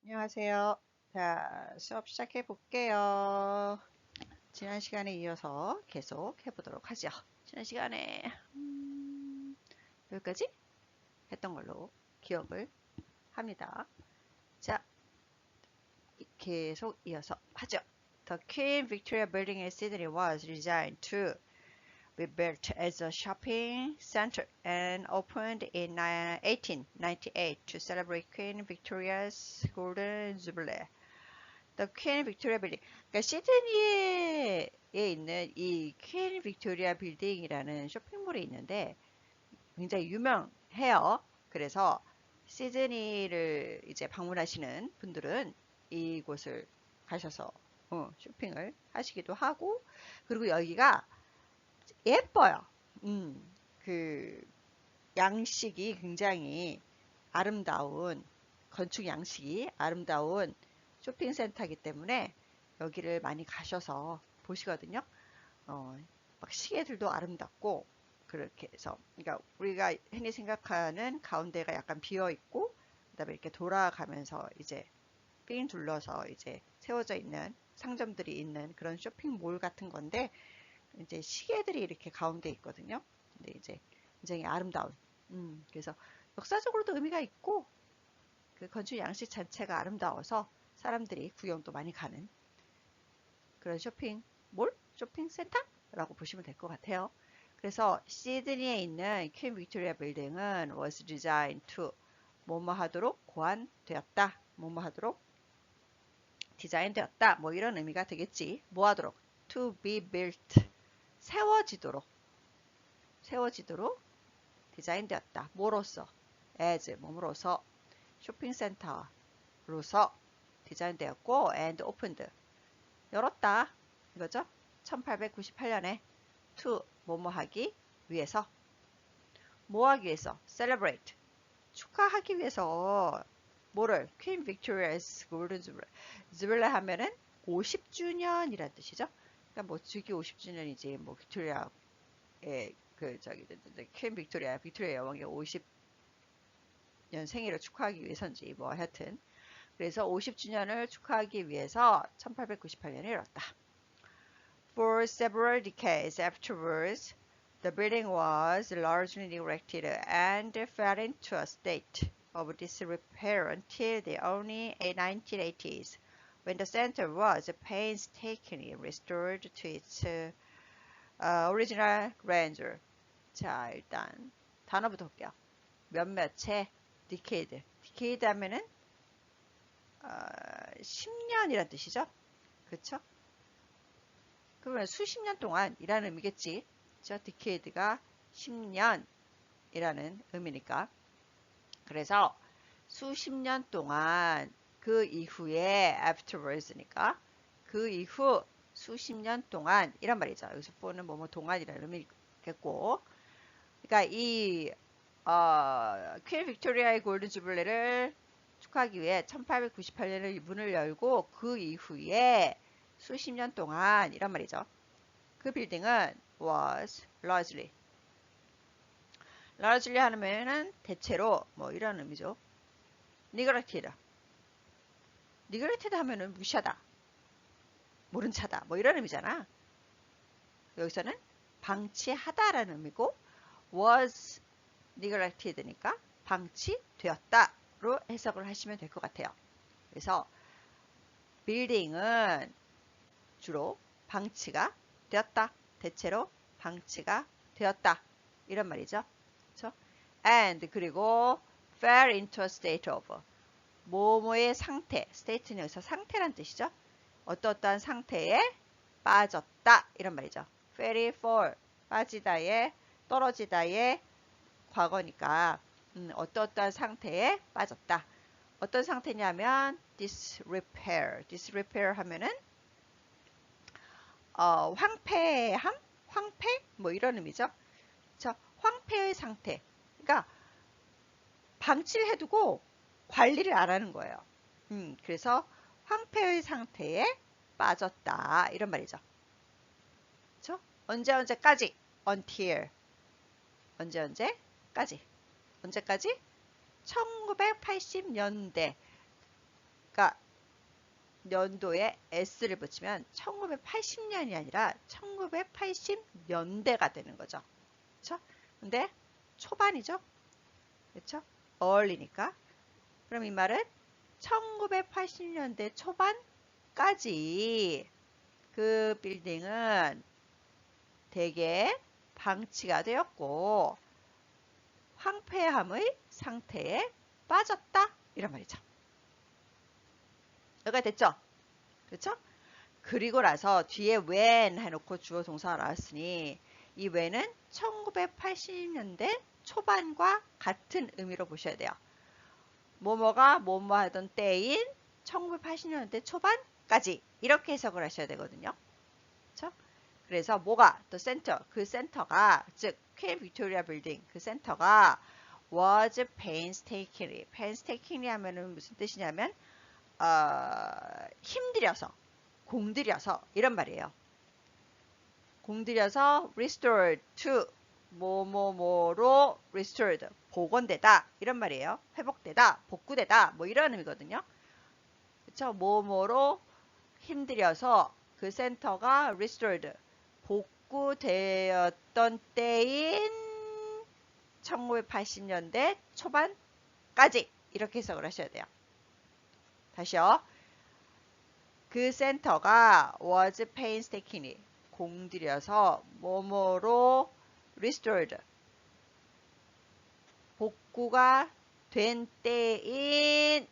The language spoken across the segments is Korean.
안녕하세요. 자, 수업 시작해 볼게요. 지난 시간에 이어서 계속 해보도록 하죠. 지난 시간에 여기까지 했던 걸로 기억을 합니다. 자, 계속 이어서 하죠. The Queen Victoria Building in Sydney was designed to be built as a shopping center and opened in 1898 to celebrate Queen Victoria's Golden Jubilee. The 퀸 빅토리아 빌딩. 그러니까 시드니에 있는 이 퀸 빅토리아 빌딩이라는 쇼핑몰이 있는데 굉장히 유명해요. 그래서 시드니를 이제 방문하시는 분들은 이곳을 가셔서 쇼핑을 하시기도 하고, 그리고 여기가 예뻐요. 그 양식이 굉장히 아름다운, 건축 양식이 아름다운 쇼핑센터이기 때문에 여기를 많이 가셔서 보시거든요. 막 시계들도 아름답고, 그렇게 해서, 그러니까 우리가 흔히 생각하는 가운데가 약간 비어 있고, 그다음에 이렇게 돌아가면서 이제 삥 둘러서 이제 세워져 있는 상점들이 있는 그런 쇼핑몰 같은 건데, 이제 시계들이 이렇게 가운데 있거든요. 근데 이제 굉장히 아름다운, 그래서 역사적으로도 의미가 있고, 그 건축 양식 자체가 아름다워서 사람들이 구경도 많이 가는 그런 쇼핑몰, 쇼핑센터라고 보시면 될 것 같아요. 그래서 시드니에 있는 퀸 빅토리아 빌딩은 was designed to 뭐뭐 하도록 고안되었다, 뭐뭐 하도록 디자인되었다, 뭐 이런 의미가 되겠지. 뭐 하도록? to be built, 세워지도록 디자인되었다. 뭐로서? as, 몸으로서, 쇼핑센터로서 디자인되었고, and opened, 열었다 이거죠. 1898년에 to 뭐뭐 하기 위해서, 뭐 하기 위해서? celebrate, 축하하기 위해서. 뭐를? Queen Victoria's Golden Jubilee. Jubilee 하면은 50주년이란 뜻이죠. 그러니까 뭐 주기 50주년이지, 뭐 빅토리아의 그 저기 퀸 빅토리아 여왕의 50년 생일을 축하하기 위해서인지 뭐 하여튼, 그래서 50주년을 축하하기 위해서 1898년에 열었다. For several decades afterwards, the building was largely neglected and fell into a state of disrepair until the early 1980s, when the center was painstakingly restored to its original grandeur. 자, 일단 단어부터 볼게요. 몇몇의 decade. decade 하면은 10년이란 뜻이죠. 그렇죠? 그러면 수십 년 동안이라는 의미겠지. 그렇죠? decade가 10년이라는 의미니까. 그래서 수십 년 동안, 그 이후에 afterwards니까 그 이후 수십 년 동안 이란 말이죠. 여기서 for는 뭐뭐 동안이라는 의미겠고, 그러니까 이 퀸 빅토리아의 골든 주블리를 축하하기 위해 1898년에 문을 열고 그 이후에 수십 년 동안 이란 말이죠. 그 빌딩은 was largely 하면은 대체로 뭐 이런 의미죠. neglected 하면은 무시하다, 모른 차다, 뭐 이런 의미잖아. 여기서는 방치하다라는 의미고, was neglected니까 방치되었다로 해석을 하시면 될 것 같아요. 그래서 빌딩은 주로 방치가 되었다, 대체로 방치가 되었다, 이런 말이죠. 그렇죠? and, 그리고 fell into a state of, 뭐뭐의 상태, state는 여기서 상태란 뜻이죠. 어떠한 상태에 빠졌다, 이런 말이죠. fell, fall, 빠지다에, 떨어지다에 과거니까 어떠한 상태에 빠졌다. 어떤 상태냐면 disrepair 하면은 황폐함, 황폐, 뭐 이런 의미죠. 자, 황폐의 상태. 그러니까 방치를 해두고 관리를 안 하는 거예요. 그래서 황폐의 상태에 빠졌다, 이런 말이죠. 그렇죠? 언제까지? until, 언제까지? 언제까지? 1980년대. 그러니까 연도에 S를 붙이면 1980년이 아니라 1980년대가 되는 거죠. 그렇죠? 근데 초반이죠. 그렇죠? early니까. 그럼 이 말은 1980년대 초반까지 그 빌딩은 대개 방치가 되었고 황폐함의 상태에 빠졌다. 이런 말이죠. 여기가 됐죠? 그렇죠? 그리고 나서 뒤에 when 해놓고 주어 동사가 나왔으니 이 when은 1980년대 초반과 같은 의미로 보셔야 돼요. 뭐뭐가 뭐뭐 하던 때인 1980년대 초반까지 이렇게 해석을 하셔야 되거든요. 그렇죠? 그래서 뭐가 또 센터, 그 센터가 즉 퀸 빅토리아 빌딩 그 센터가 was painstakingly 하면은 무슨 뜻이냐면 힘들여서 공들여서 이런 말이에요. 공들여서 restored to 뭐뭐뭐로 restored 복원되다 이런 말이에요. 회복되다, 복구되다 뭐 이런 의미거든요. 그렇죠? 뭐뭐로 힘들여서 그 센터가 restored 복구되었던 때인 1980년대 초반까지 이렇게 해석을 하셔야 돼요. 다시요. 그 센터가 was painstakingly 공들여서 뭐뭐로 restored 복구가 된 때인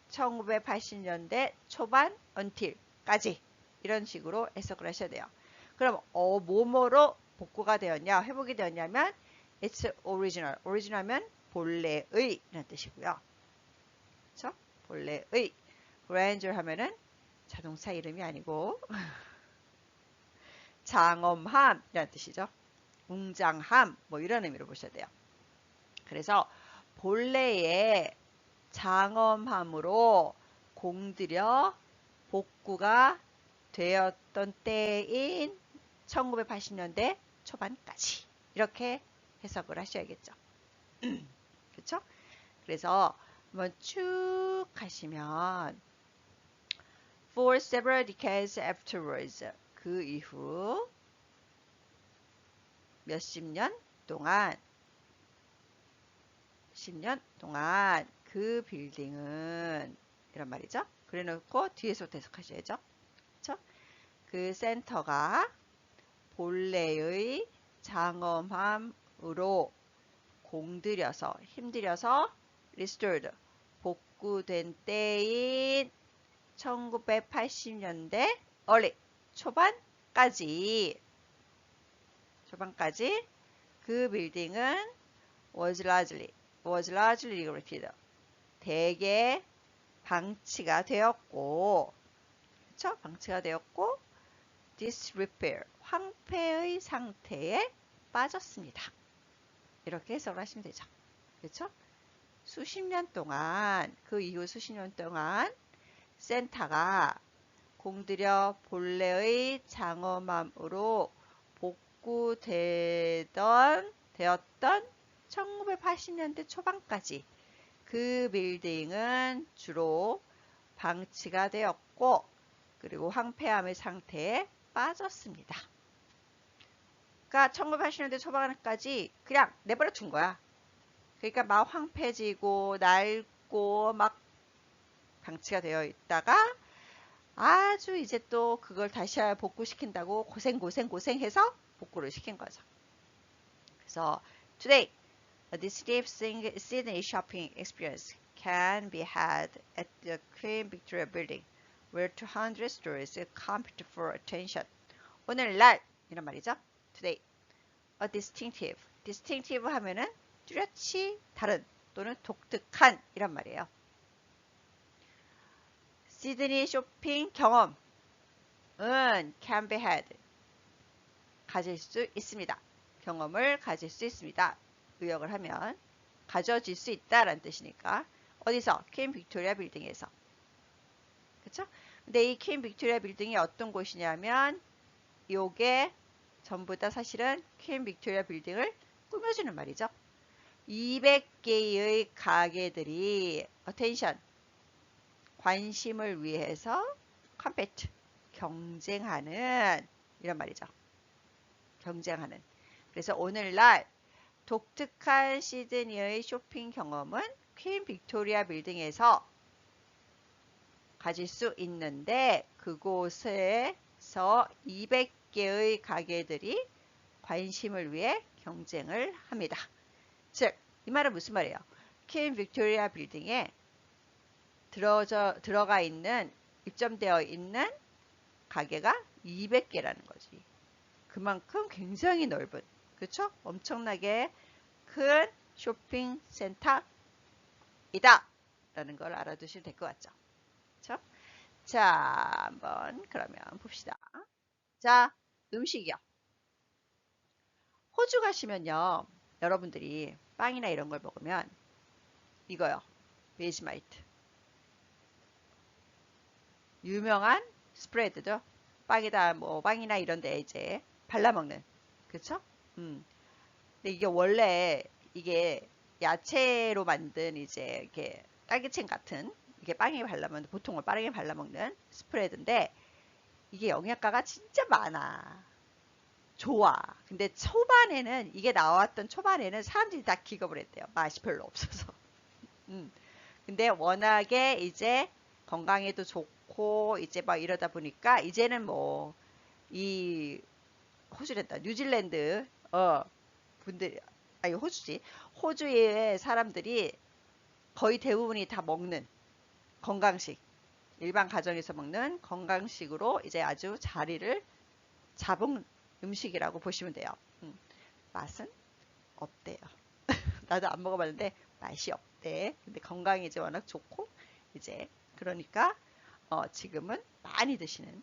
1980년대 초반 until까지 이런 식으로 해석을 하셔야 돼요. 그럼 뭐뭐로 복구가 되었냐 회복이 되었냐면 it's original. original면 본래의 라는 뜻이고요. 그렇죠? 본래의 grandeur 하면은 자동차 이름이 아니고 장엄함이라는 뜻이죠. 웅장함 뭐 이런 의미로 보셔야 돼요. 그래서 본래의 장엄함으로 공들여 복구가 되었던 때인 1980년대 초반까지 이렇게 해석을 하셔야겠죠. 그렇죠? 그래서 한번 쭉 하시면 For several decades afterwards 그 이후 몇십 년 동안 10년 동안 그 빌딩은 이런 말이죠. 그래놓고 뒤에서부터 해석하셔야죠. 그렇죠? 그 센터가 본래의 장엄함으로 공들여서 힘들여서 restored 복구된 때인 1980년대 early 초반까지 그 빌딩은 was largely neglected 대개 방치가 되었고 그렇죠? 방치가 되었고 disrepair 황폐의 상태에 빠졌습니다. 이렇게 해석을 하시면 되죠. 그렇죠? 수십 년 동안 그 이후 수십 년 동안 센터가 공들여 본래의 장엄함으로 복구되었던 1980년대 초반까지 그 빌딩은 주로 방치가 되었고 그리고 황폐함의 상태에 빠졌습니다. 그러니까 1980년대 초반까지 그냥 내버려 둔 거야. 그러니까 막 황폐해지고 낡고 막 방치가 되어 있다가 아주 이제 또 그걸 다시 복구시킨다고 고생해서 복구를 시킨 거죠. 그래서 today a distinctive Sydney shopping experience can be had at the Queen Victoria Building where 200 stores compete for attention. 오늘날 이런 말이죠. today a distinctive 하면은 뚜렷이 다른 또는 독특한 이란 말이에요. 시드니 쇼핑 경험은 can be had 가질 수 있습니다. 경험을 가질 수 있습니다. 의역을 하면 가져질 수 있다라는 뜻이니까 어디서? 퀸 빅토리아 빌딩에서. 그쵸? 근데 이 퀸 빅토리아 빌딩이 어떤 곳이냐면 요게 전부 다 사실은 퀸 빅토리아 빌딩을 꾸며주는 말이죠. 200개의 가게들이 attention 관심을 위해서 compete, 경쟁하는 이런 말이죠. 경쟁하는. 그래서 오늘날 독특한 시드니의 쇼핑 경험은 퀸 빅토리아 빌딩에서 가질 수 있는데 그곳에서 200개의 가게들이 관심을 위해 경쟁을 합니다. 즉, 이 말은 무슨 말이에요? 퀸 빅토리아 빌딩에 들어가 있는, 입점되어 있는 가게가 200개라는 거지. 그만큼 굉장히 넓은, 그쵸? 엄청나게 큰 쇼핑 센터이다 라는 걸 알아두시면 될 것 같죠? 그쵸? 자, 한번 그러면 봅시다. 자, 음식이요. 호주 가시면요, 여러분들이 빵이나 이런 걸 먹으면 이거요, 베이지마이트. 유명한 스프레드죠. 빵이다, 뭐 빵이나 이런 데 이제 발라먹는, 그쵸? 근데 이게 원래 이게 야채로 만든 이제 이렇게 딸기잼 같은, 이게 빵에 발라먹는, 보통은 빵에 발라먹는 스프레드인데 이게 영양가가 진짜 많아. 좋아. 근데 초반에는, 이게 나왔던 초반에는 사람들이 다 기겁을 했대요. 맛이 별로 없어서. 근데 워낙에 이제 건강에도 좋고 이제 막 이러다 보니까 이제는 뭐 이 호주랬다, 뉴질랜드 분들, 아니 호주지, 호주의 사람들이 거의 대부분이 다 먹는 건강식, 일반 가정에서 먹는 건강식으로 이제 아주 자리를 잡은 음식이라고 보시면 돼요. 맛은 없대요. 나도 안 먹어봤는데 맛이 없대. 근데 건강이 이제 워낙 좋고 이제 그러니까 지금은 많이 드시는.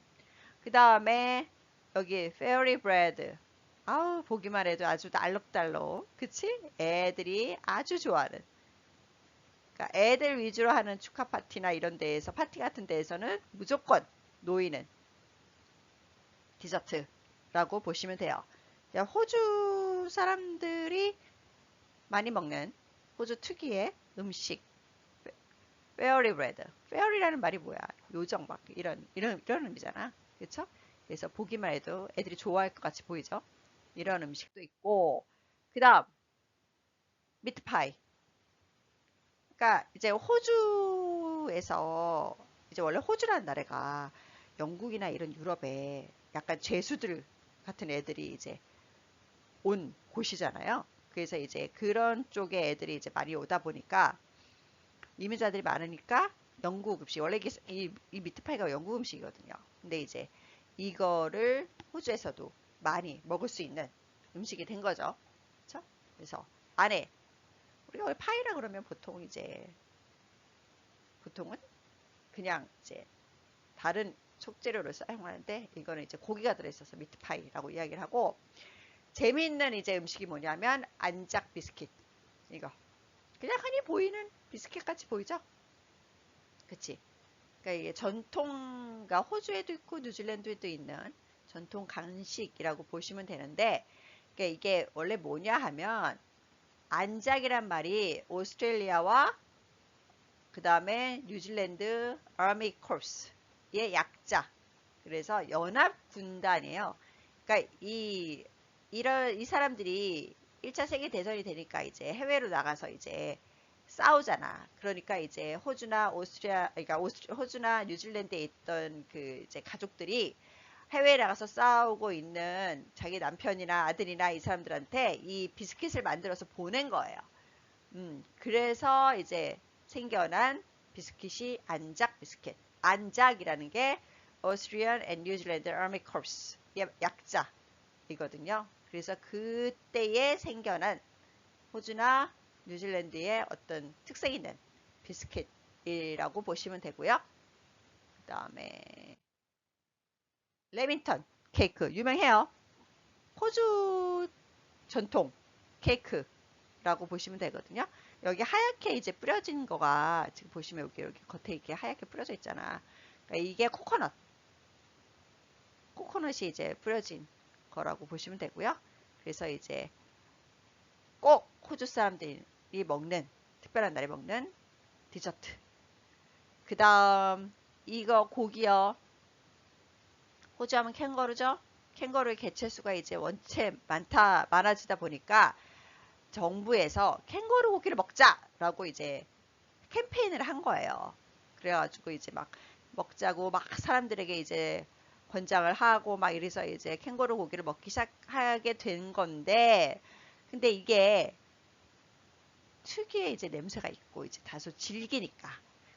그 다음에 여기 페어리 브레드. 아우, 보기만 해도 아주 알록달록, 그치? 애들이 아주 좋아하는. 그러니까 애들 위주로 하는 축하 파티나 이런 데에서, 파티 같은 데에서는 무조건 놓이는 디저트라고 보시면 돼요. 호주 사람들이 많이 먹는 호주 특유의 음식, 페어리 브레드. 페어리라는 말이 뭐야? 요정 막 이런 의미잖아. 그렇죠? 그래서 보기만 해도 애들이 좋아할 것 같이 보이죠? 이런 음식도 있고, 그 다음 미트파이. 그러니까 이제 호주에서, 이제 원래 호주라는 나라가 영국이나 이런 유럽에 약간 죄수들 같은 애들이 이제 온 곳이잖아요. 그래서 이제 그런 쪽에 애들이 이제 많이 오다 보니까, 이민자들이 많으니까 영국 음식, 원래 이 미트파이가 영국 음식이거든요. 근데 이제 이거를 호주에서도 많이 먹을 수 있는 음식이 된 거죠. 그렇죠? 그래서 안에, 우리가 왜 파이라 그러면 보통은 그냥 이제 다른 속재료를 사용하는데, 이거는 이제 고기가 들어있어서 미트파이라고 이야기를 하고, 재미있는 이제 음식이 뭐냐면 안작 비스킷. 이거 그냥 흔히 보이는 비스킷 같이 보이죠? 그치? 그러니까 이게 전통가 호주에도 있고 뉴질랜드에도 있는 전통 간식이라고 보시면 되는데, 그러니까 이게 원래 뭐냐 하면, 안작이란 말이 오스트레일리아와 그 다음에 뉴질랜드 아미 코스의 약자. 그래서 연합 군단이에요. 그러니까 이 사람들이 1차 세계 대전이 되니까 이제 해외로 나가서 이제 싸우잖아. 그러니까 이제 그러니까 호주나 뉴질랜드에 있던 그 이제 가족들이 해외에 나가서 싸우고 있는 자기 남편이나 아들이나 이 사람들한테 이 비스킷을 만들어서 보낸 거예요. 그래서 이제 생겨난 비스킷이 안작 비스킷. 안작이라는 게 Austrian and New Zealand Army Corps 약자이거든요. 그래서 그때에 생겨난 호주나 뉴질랜드의 어떤 특색 있는 비스킷이라고 보시면 되고요. 그 다음에 레밍턴 케이크 유명해요. 호주 전통 케이크라고 보시면 되거든요. 여기 하얗게 이제 뿌려진 거가 지금 보시면 여기 겉에 이렇게 하얗게 뿌려져 있잖아. 그러니까 이게 코코넛이 이제 뿌려진 거라고 보시면 되고요. 그래서 이제 꼭 호주 사람들이 먹는, 특별한 날에 먹는 디저트. 그 다음 이거 고기요. 호주 하면 캥거루죠. 캥거루의 개체수가 이제 원체 많아지다 보니까 정부에서 캥거루 고기를 먹자라고 이제 캠페인을 한 거예요. 그래가지고 이제 막 먹자고 막 사람들에게 이제 권장을 하고 막 이래서 이제 캥거루 고기를 먹기 시작하게 된 건데, 근데 이게 특유의 이제 냄새가 있고 이제 다소 질기니까.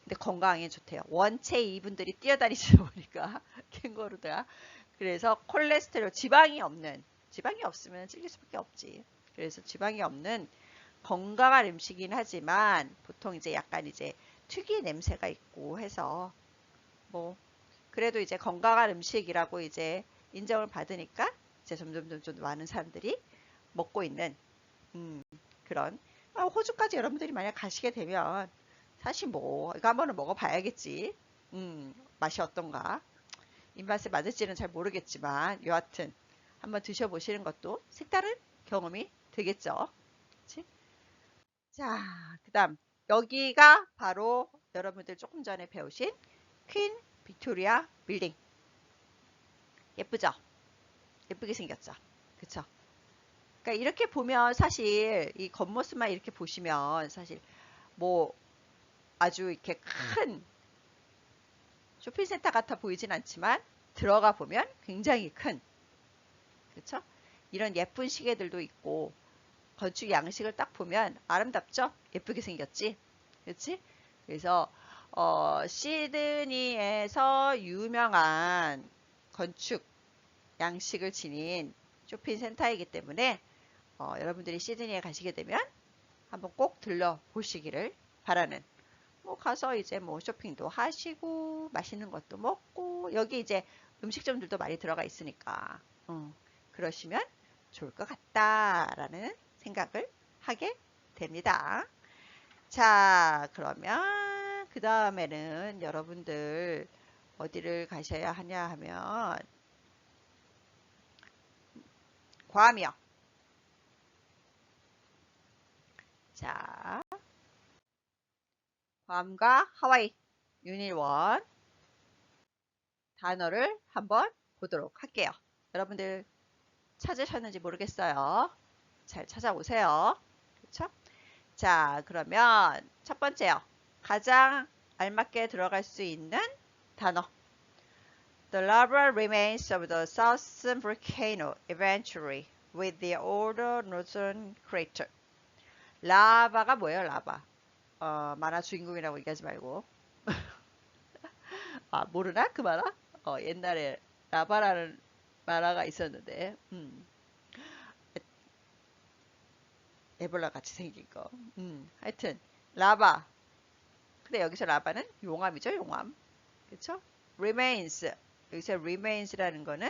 근데 건강에 좋대요. 원체 이분들이 뛰어다니시다 보니까 캥거루가. 그래서 콜레스테롤, 지방이 없으면 질길 수밖에 없지. 그래서 지방이 없는 건강한 음식이긴 하지만 보통 이제 약간 이제 특유의 냄새가 있고 해서 뭐 그래도 이제 건강한 음식이라고 이제 인정을 받으니까 이제 점점 많은 사람들이 먹고 있는 그런. 호주까지 여러분들이 만약 가시게 되면 사실 뭐 이거 한번은 먹어봐야겠지. 맛이 어떤가. 입맛에 맞을지는 잘 모르겠지만 여하튼 한번 드셔보시는 것도 색다른 경험이 되겠죠. 그치? 자, 그 다음 여기가 바로 여러분들 조금 전에 배우신 퀸 빅토리아 빌딩. 예쁘죠? 예쁘게 생겼죠? 그쵸? 그러니까 이렇게 보면 사실 이 겉모습만 이렇게 보시면 사실 뭐 아주 이렇게 큰 쇼핑센터 같아 보이진 않지만 들어가 보면 굉장히 큰, 그쵸? 이런 예쁜 시계들도 있고 건축 양식을 딱 보면 아름답죠? 예쁘게 생겼지? 그렇지? 그래서 시드니에서 유명한 건축 양식을 지닌 쇼핑센터이기 때문에 여러분들이 시드니에 가시게 되면 한번 꼭 들러 보시기를 바라는. 뭐 가서 이제 뭐 쇼핑도 하시고 맛있는 것도 먹고 여기 이제 음식점들도 많이 들어가 있으니까 그러시면 좋을 것 같다라는 생각을 하게 됩니다. 자, 그러면 그 다음에는 여러분들 어디를 가셔야 하냐 하면 괌이요. 자, 괌과 하와이 유닛 1 단어를 한번 보도록 할게요. 여러분들 찾으셨는지 모르겠어요. 잘 찾아오세요. 그렇죠? 자, 그러면 첫 번째요. 가장 알맞게 들어갈 수 있는 단어. The lava remains of the southern volcano eventually with the older northern crater. 라바가 뭐예요, 라바? 만화 주인공이라고 얘기하지 말고. 아, 모르나? 그 만화? 옛날에 라바라는 만화가 있었는데, 에볼라 같이 생긴 거. 하여튼, 라바. 근데 여기서 라바는 용암이죠, 용암. 그쵸? remains. 여기서 remains라는 거는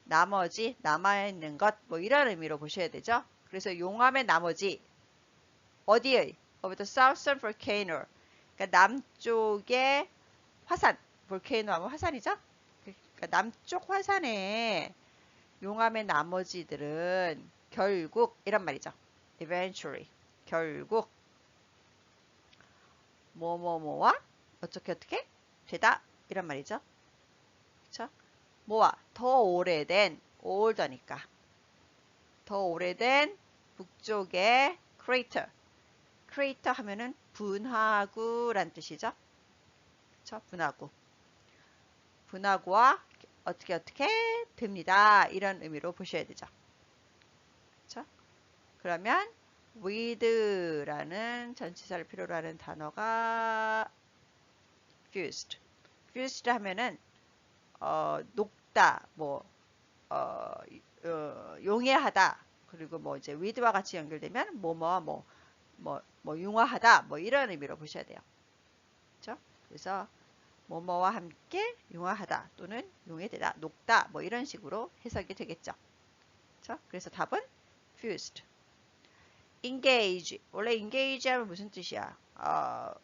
나머지, 남아있는 것, 뭐 이런 의미로 보셔야 되죠. 그래서 용암의 나머지, 어디에? Of the southern volcano. 그러니까 남쪽의 화산. 볼케이노 하면 화산이죠? 그러니까 남쪽 화산의 용암의 나머지들은 결국 이란 말이죠. eventually. 결국 뭐뭐뭐와 어떻게 되다 이란 말이죠. 그쵸? 뭐와 더 오래된 older니까 더 오래된 북쪽의 crater. crater 하면은 분화구란 뜻이죠. 그쵸? 분화구. 분화구와 어떻게 됩니다. 이런 의미로 보셔야 되죠. 그쵸? 그러면 with라는 전치사를 필요로 하는 단어가 fused. fused 하면은 녹다, 뭐 용해하다. 그리고 뭐 이제 with와 같이 연결되면 뭐 융화하다, 뭐 이런 의미로 보셔야 돼요. 그렇죠? 그래서 뭐뭐와 함께 융화하다 또는 용해되다, 녹다, 뭐 이런 식으로 해석이 되겠죠. 그렇죠? 그래서 답은 fused. engage. 원래 engage 하면 무슨 뜻이야?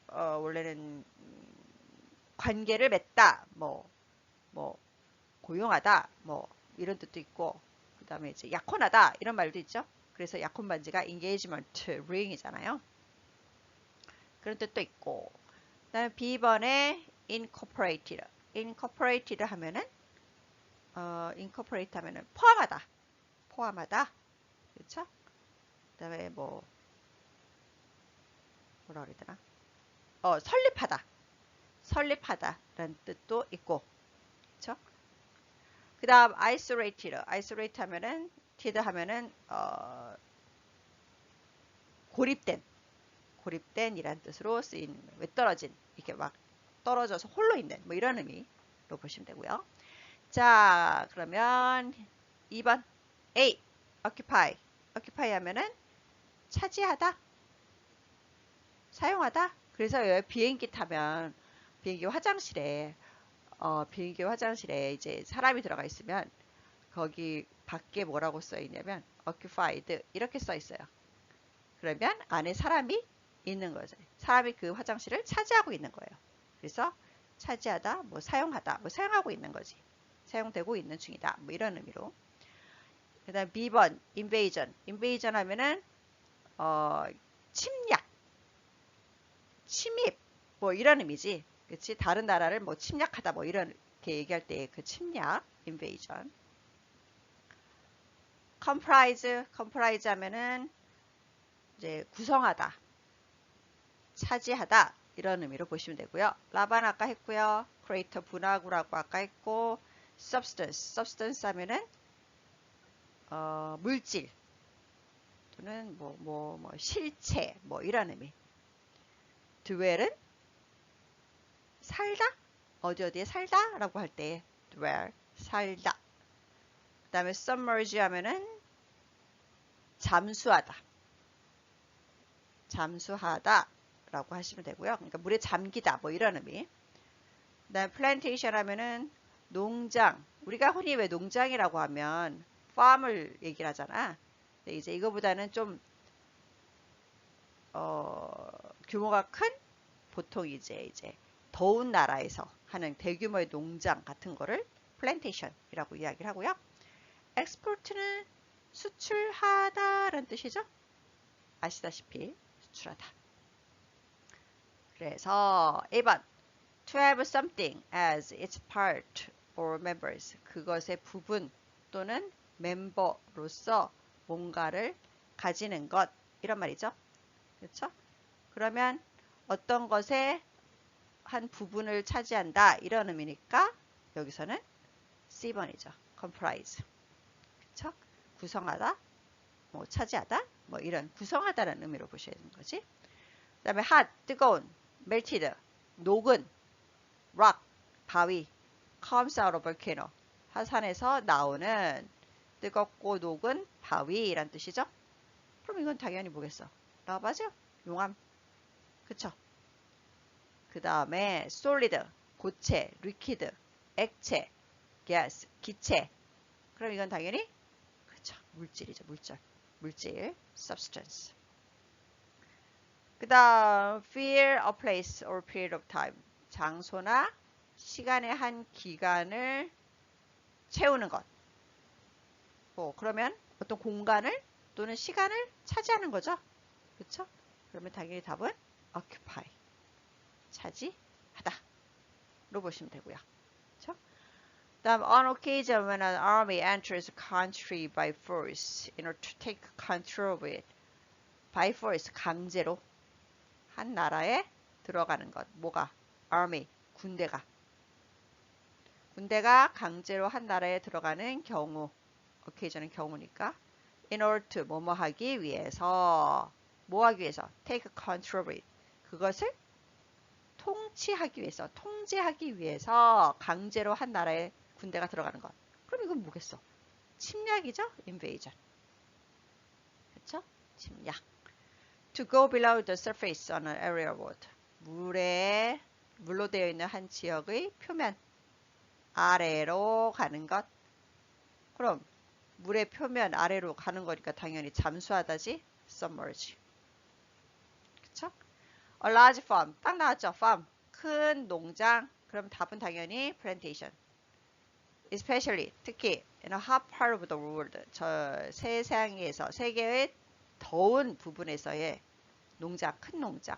원래는 관계를 맺다, 뭐 고용하다, 뭐 이런 뜻도 있고, 그 다음에 이제 약혼하다 이런 말도 있죠. 그래서 약혼 반지가 engagement ring이잖아요. 그런 뜻도 있고, 그다음에 B번에 incorporated. incorporated 하면은 incorporate 하면은 포함하다. 포함하다. 그렇죠? 그다음에 뭐라 그래야 되나? 설립하다. 설립하다라는 뜻도 있고. 그렇죠? 그다음 isolated. isolate 하면은 tid 하면은 고립된 이란 뜻으로 쓰이는 왜 떨어진 이렇게 막 떨어져서 홀로 있는 뭐 이런 의미로 보시면 되고요. 자, 그러면 2번 A occupy. occupy 하면은 차지하다, 사용하다. 그래서 여기 비행기 타면 비행기 화장실에 이제 사람이 들어가 있으면 거기 밖에 뭐라고 써 있냐면 occupied 이렇게 써 있어요. 그러면 안에 사람이 있는 거죠. 사람이 그 화장실을 차지하고 있는 거예요. 그래서 차지하다, 뭐 사용하다, 뭐 사용하고 있는 거지. 사용되고 있는 중이다. 뭐 이런 의미로. 그 다음 B번 invasion. invasion 하면은 침략, 침입 뭐 이런 의미지. 그렇지? 다른 나라를 뭐 침략하다 뭐 이렇게 얘기할 때 그 침략 invasion. comprise 하면은 이제 구성하다, 차지하다 이런 의미로 보시면 되고요. 라반 아까 했고요. create 분화구라고 아까 했고 substance 하면은 물질 또는 뭐 실체 뭐 이런 의미. dwell은 살다, 어디에 살다 라고 할 때 dwell, 살다. 그 다음에 submerge 하면은 잠수하다 라고 하시면 되고요. 그러니까 물에 잠기다 뭐 이런 의미. 그 다음에 plantation 하면은 농장. 우리가 흔히 왜 농장이라고 하면 farm을 얘기를 하잖아. 근데 이제 이거보다는 좀 규모가 큰 보통 이제 더운 나라에서 하는 대규모의 농장 같은 거를 plantation이라고 이야기를 하고요. export는 수출하다라는 뜻이죠. 아시다시피 수출하다. 그래서 1번 to have something as its part or members. 그것의 부분 또는 멤버로서 뭔가를 가지는 것 이런 말이죠. 그렇죠? 그러면 어떤 것의 한 부분을 차지한다 이런 의미니까 여기서는 C번이죠. comprise. 그렇죠? 구성하다, 뭐 차지하다, 뭐 이런 구성하다라는 의미로 보셔야 되는 거지. 그 다음에 hot, 뜨거운, melted, 녹은, rock, 바위, comes out of volcano, 화산에서 나오는 뜨겁고 녹은 바위란 뜻이죠. 그럼 이건 당연히 뭐겠어? 라바죠? 용암. 그쵸? 그 다음에 solid, 고체, liquid, 액체, gas, 기체. 그럼 이건 당연히 그쵸? 물질이죠. 물질, substance. 그 다음 fill a place or period of time. 장소나 시간의 한 기간을 채우는 것. 그러면 어떤 공간을 또는 시간을 차지하는 거죠. 그렇죠? 그러면 당연히 답은 occupy. 차지하다. 로 보시면 되고요. 그렇죠? 다음 on occasion when an army enters a country by force in order to take control of it. by force 강제로 한 나라에 들어가는 것. 뭐가? army 군대가 강제로 한 나라에 들어가는 경우. occasion은 경우니까. in order to 뭐뭐 하기 위해서 뭐 하기 위해서 take control of it. 그것을 통제하기 위해서 강제로 한 나라에 군대가 들어가는 것. 그럼 이건 뭐겠어? 침략이죠? invasion. 그렇죠? 침략. To go below the surface on an area of water. 물로 되어 있는 한 지역의 표면 아래로 가는 것. 그럼 물의 표면 아래로 가는 거니까 당연히 잠수하다지. submerge. 그쵸? A large farm. 딱 나왔죠? farm. 큰 농장. 그럼 답은 당연히 plantation. Especially, 특히 in a hot part of the world. 저 세상에서, 세계의 더운 부분에서의 농장, 큰 농장.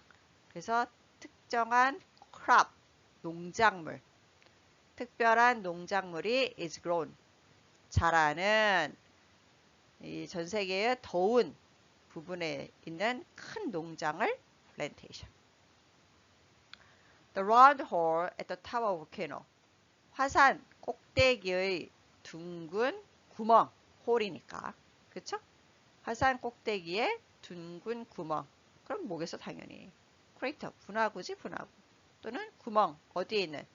그래서 특정한 crop, 농작물. 특별한 농작물이 is grown, 자라는 이 전 세계의 더운 부분에 있는 큰 농장을 plantation. The round hole at the top of volcano. 화산 꼭대기의 둥근 구멍, 홀이니까. 그쵸? 화산 꼭대기에 둥근 구멍. 그럼 뭐겠어, 당연히. crater, 분화구지, 분화구. 또는 구멍, 어디에 있는?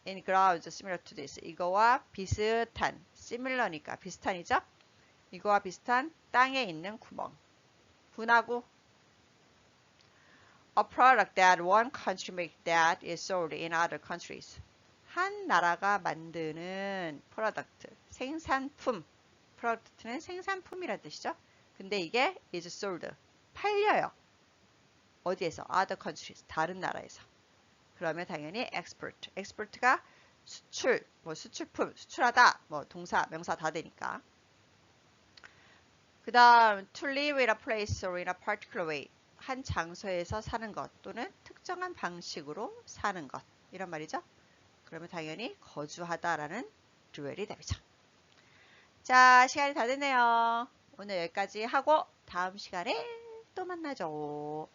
in ground similar to this. 이거와 비슷한, similar니까 비슷한이죠? 이거와 비슷한 땅에 있는 구멍. 분화구. A product that one country makes that is sold in other countries. 한 나라가 만드는 프로덕트, 생산품. 프로덕트는 생산품이란 뜻이죠. 근데 이게 is sold, 팔려요. 어디에서? Other countries, 다른 나라에서. 그러면 당연히 export. export가 수출, 뭐 수출품, 수출하다, 뭐 동사, 명사 다 되니까. 그 다음 to live in a place or in a particular way. 한 장소에서 사는 것 또는 특정한 방식으로 사는 것. 이런 말이죠. 그러면 당연히 거주하다라는 듀얼이 답이죠. 자, 시간이 다 됐네요. 오늘 여기까지 하고 다음 시간에 또 만나죠.